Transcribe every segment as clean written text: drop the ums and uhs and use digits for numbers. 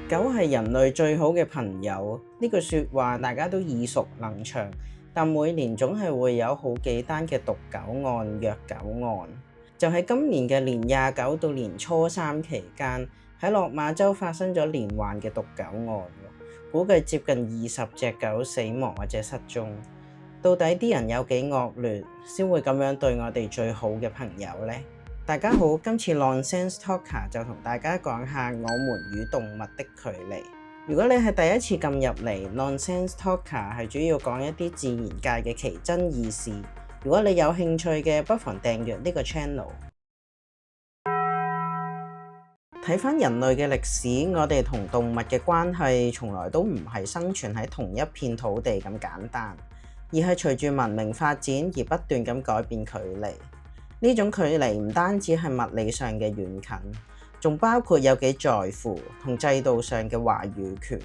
狗係人類最好嘅朋友，呢句説話大家都耳熟能詳，但每年總係會有好幾單嘅毒狗案、虐狗案。就喺今年嘅年29到年初3期間，喺落馬洲發生咗連環嘅毒狗案，估計接近20隻狗死亡或者失蹤。到底啲人有幾惡劣，先會咁樣對我哋最好嘅朋友呢？大家好，今次 Nonsense Talker 就同大家講下我們與動物的距離。如果你係第一次撳入嚟 Nonsense Talker 係主要講一啲自然界嘅奇珍異事。如果你有興趣嘅，不妨訂閱呢個 channel。睇返人類嘅歷史，我哋同動物嘅關係從來都唔係生存喺同一片土地咁簡單，而係隨住文明發展而不斷咁改變距離。呢種距離唔單止係物理上嘅遠近，仲包括有幾在乎同制度上嘅話語權。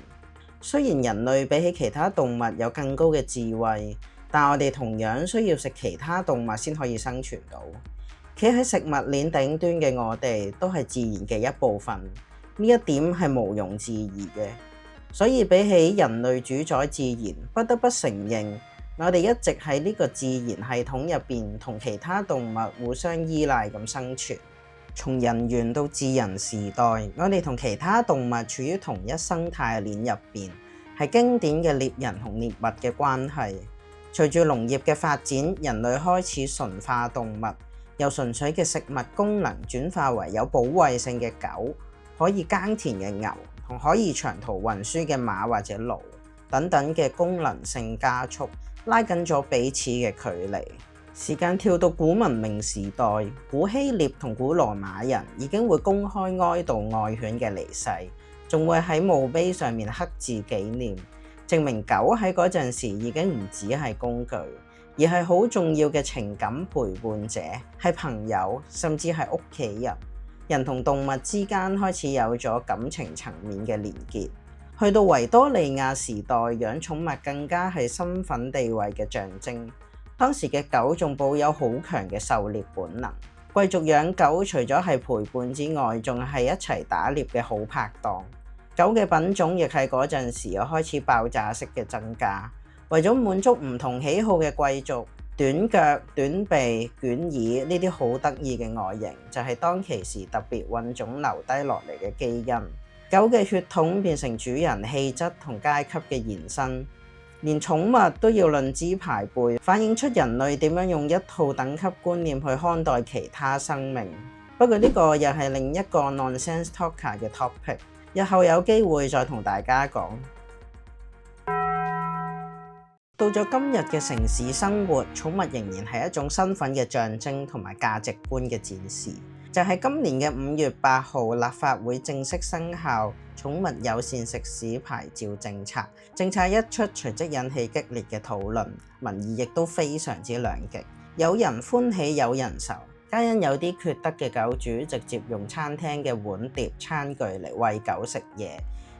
雖然人類比起其他動物有更高嘅智慧，但我哋同樣需要食其他動物先可以生存到。企喺食物鏈頂端嘅我哋都係自然嘅一部分，呢一點係毋庸置疑嘅。所以比起人類主宰自然，不得不承認，我哋一直喺呢個自然系統入邊同其他動物互相依賴咁生存。從人猿到智人時代，我哋同其他動物處於同一生態鏈入邊，係經典嘅獵人同獵物嘅關係。隨住農業嘅發展，人類開始馴化動物，由純粹嘅食物功能轉化為有保衛性嘅狗，可以耕田嘅牛，同可以長途運輸嘅馬或者驢等等嘅功能性加速，拉近咗彼此嘅距離。時間跳到古文明時代，古希臘同古羅馬人已經會公開哀悼愛犬嘅離世，仲會喺墓碑上面刻字紀念，證明狗喺嗰陣時已經唔只係工具，而係好重要嘅情感陪伴者，係朋友，甚至係屋企人。人同動物之間開始有咗感情層面嘅連結。去到維多利亞時代，養寵物更加係身份地位嘅象徵。當時嘅狗仲抱有好強嘅狩獵本能，貴族養狗除咗係陪伴之外，仲係一齊打獵嘅好拍檔。狗嘅品種亦係嗰陣時開始爆炸式嘅增加。為咗滿足唔同喜好嘅貴族，短腳、短鼻、捲耳呢啲好得意嘅外形，就係當其時特別混種留低落嚟嘅基因。狗嘅血統變成主人氣質同階級嘅延伸，連寵物都要論資排輩，反映出人類點樣用一套等級觀念去看待其他生命。不過呢個又係另一個 Nonsense Talker 嘅 topic， 日後有機會再同大家講。到咗今日嘅城市生活，寵物仍然係一種身份嘅象徵同埋價值觀嘅展示。就係今年嘅5月8號，立法會正式生效寵物友善食肆牌照政策。政策一出，隨即引起激烈嘅討論，民意亦都非常之兩極。有人歡喜，有人愁。皆因有啲缺德嘅狗主直接用餐廳嘅碗碟、餐具嚟餵狗食嘢。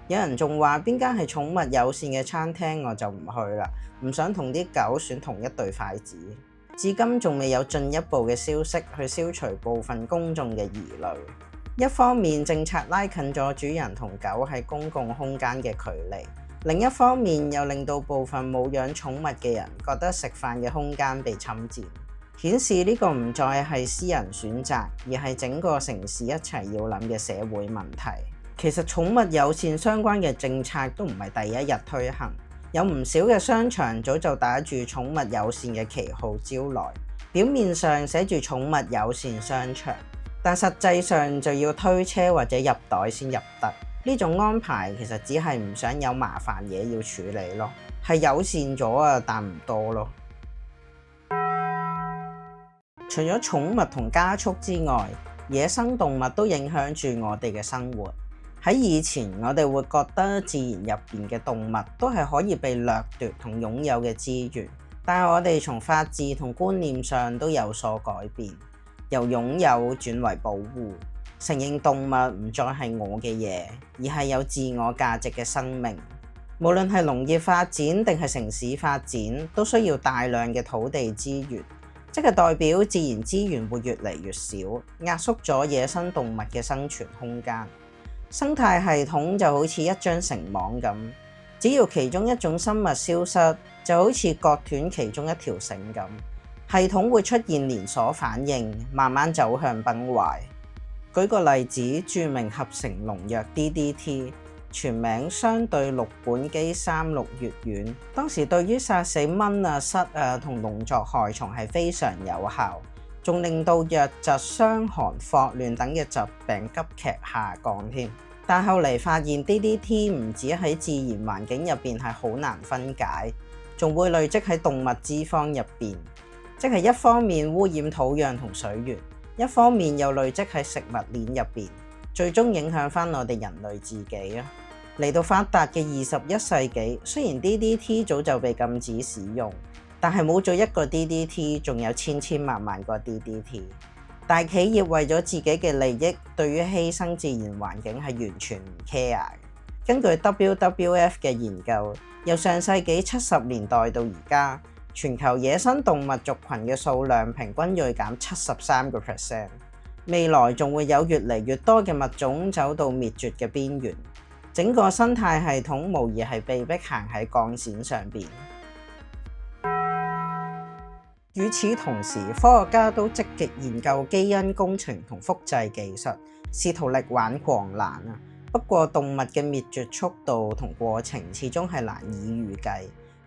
有人仲話邊間係寵物友善嘅餐廳我就唔去啦，唔想同啲狗選同一對筷子。至今仲未有進一步嘅消息去消除部分公眾嘅疑慮。一方面，政策拉近咗主人同狗喺公共空間嘅距離；另一方面，又令到部分冇養寵物嘅人覺得食飯嘅空間被侵佔，顯示呢個唔再係私人選擇，而係整個城市一齊要諗嘅社會問題。其實寵物友善相關嘅政策都唔係第一日推行。有唔少嘅商場早就打住寵物友善嘅旗號招來，表面上寫住寵物友善商場，但實際上就要推車或者入袋先入得。呢種安排其實只係唔想有麻煩嘢要處理咯，係友善咗啊，但唔多咯。除咗寵物同家畜之外，野生動物都影響住我哋嘅生活。喺以前，我哋會覺得自然入邊嘅動物都係可以被掠奪同擁有嘅資源，但係我哋從法治同觀念上都有所改變，由擁有轉為保護，承認動物唔再係我嘅嘢，而係有自我價值嘅生命。無論係農業發展定係城市發展，都需要大量嘅土地資源，即係代表自然資源會越嚟越少，壓縮咗野生動物嘅生存空間。生態系統就好似一張繩網咁，只要其中一種生物消失，就好似割斷其中一條繩咁，系統會出現連鎖反應，慢慢走向崩壞。舉個例子，著名合成農藥 DDT， 全名相對氯苯基三氯乙烷，當時對於殺死蚊啊、虱啊同農作害蟲係非常有效，仲令到瘧疾、傷寒、霍亂等嘅疾病急劇下降添。但後嚟發現 DDT 唔止喺自然環境入邊係好難分解，仲會累積喺動物脂肪入邊，即係一方面污染土壤同水源，一方面又累積喺食物鏈入邊，最終影響翻我哋人類自己啊！嚟到發達嘅21世紀，雖然 DDT 早就被禁止使用，但係冇咗一個 DDT， 仲有千萬萬個 DDT。大企業為咗自己嘅利益，對於犧牲自然環境係完全唔 care 嘅。根據 WWF 嘅研究，由上世紀70年代到而家，全球野生動物族群嘅數量平均銳減73%，未來仲會有越嚟越多嘅物種走到滅絕嘅邊緣，整個生態系統無疑係被迫行喺鋼線上邊。與此同時，科學家都積極研究基因工程同複製技術，試圖力挽狂瀾啊！不過動物嘅滅絕速度同過程始終係難以預計。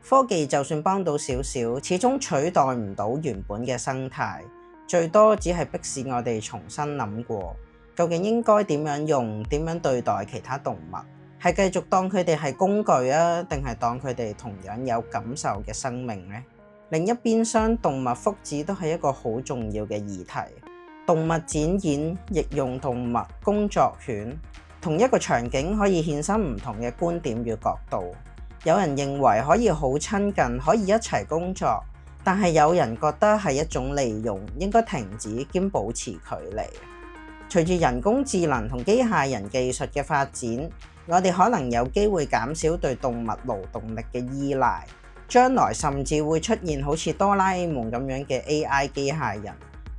科技就算幫到少少，始終取代唔到原本嘅生態，最多只係迫使我哋重新諗過，究竟應該點樣用、點樣對待其他動物，係繼續當佢哋係工具啊，定係當佢哋同樣有感受嘅生命呢？另一邊廂，動物福祉都係一個好重要嘅議題。動物展演、役用動物、工作犬，同一個場景可以衍生唔同嘅觀點與角度。有人認為可以好親近，可以一齊工作，但係有人覺得係一種利用，應該停止兼保持距離。隨住人工智能同機械人技術嘅發展，我哋可能有機會減少對動物勞動力嘅依賴。將來甚至會出現好似哆啦 A 夢咁樣嘅 AI 機械人，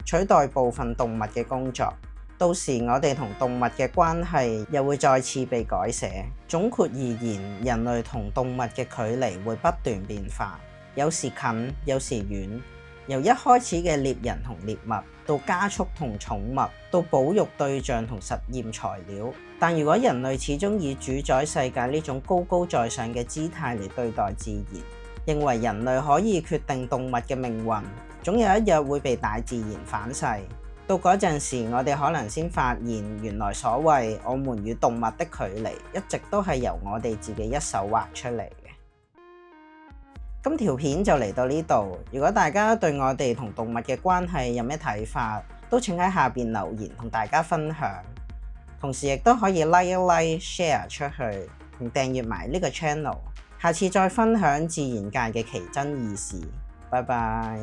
取代部分動物嘅工作。到時我哋同動物嘅關係又會再次被改寫。總括而言，人類同動物嘅距離會不斷變化，有時近，有時遠。由一開始嘅獵人同獵物，到家畜同寵物，到保育對象同實驗材料。但如果人類始終以主宰世界呢種高高在上嘅姿態嚟對待自然，認為人類可以決定動物嘅命運，總有一日會被大自然反噬。到嗰陣時，我哋可能先發現，原來所謂我們與動物的距離，一直都係由我哋自己一手畫出嚟嘅。今條片就嚟到呢度。如果大家對我哋同動物嘅關係有咩睇法，都請喺下邊留言同大家分享。同時亦都可以 like、share 出去，同訂閱埋呢個 channel。下次再分享自然界嘅奇珍異事，拜拜。